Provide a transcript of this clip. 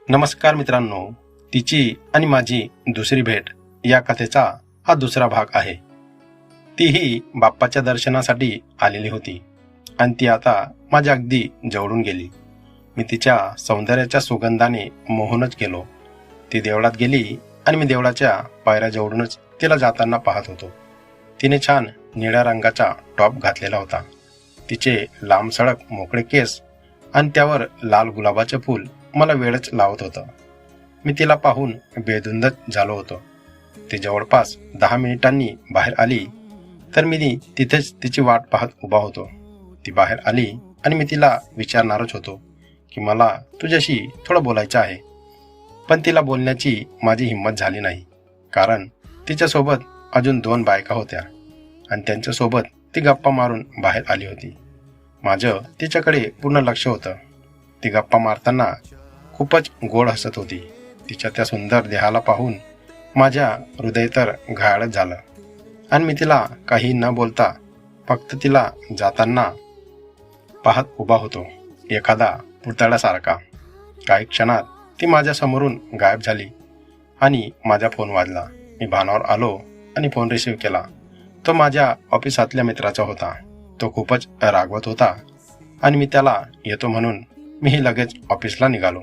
नमस्कार मित्रांनो, तिची आणि माझी दुसरी भेट या कथेचा हा दुसरा भाग आहे. तीही बाप्पाच्या दर्शनासाठी आलेली होती आणि ती आता माझ्या अगदी जवळून गेली. मी तिच्या सौंदर्याच्या सुगंधाने मोहूनच गेलो. ती देवळात गेली आणि मी देवळाच्या पायऱ्या जवळूनच तिला जाताना पाहत होतो. तिने छान निळ्या रंगाचा टॉप घातलेला होता. तिचे लांब सडक मोकळे केस आणि त्यावर लाल गुलाबाचे फूल मला वेळच लावत होतं. मी तिला पाहून बेधुंदच झालो होतो. ती जवळपास 10 मिनिटांनी बाहेर आली तर मी तिथेच तिची वाट पाहत उभा होतो. ती बाहेर आली आणि मी तिला विचारणारच होतो की मला तुझ्याशी थोडं बोलायचं आहे, पण तिला बोलण्याची माझी हिंमत झाली नाही, कारण तिच्यासोबत अजून 2 बायका होत्या आणि त्यांच्यासोबत ती गप्पा मारून बाहेर आली होती. माझं तिच्याकडे पूर्ण लक्ष होतं. ती गप्पा मारताना खूपच गोड हसत होती. तिच्या त्या सुंदर देहाला पाहून माझ्या हृदय तर घायाळच झालं आणि मी तिला काही न बोलता फक्त तिला जाताना पाहत उभा होतो, एखादा पुतळ्यासारखा. काही क्षणात ती माझ्या समोरून गायब झाली आणि माझा फोन वाजला. मी भानावर आलो आणि फोन रिसीव्ह केला. तो माझ्या ऑफिसातल्या मित्राचा होता. तो खूपच रागवत होता आणि मी त्याला येतो म्हणून मीही लगेच ऑफिसला निघालो.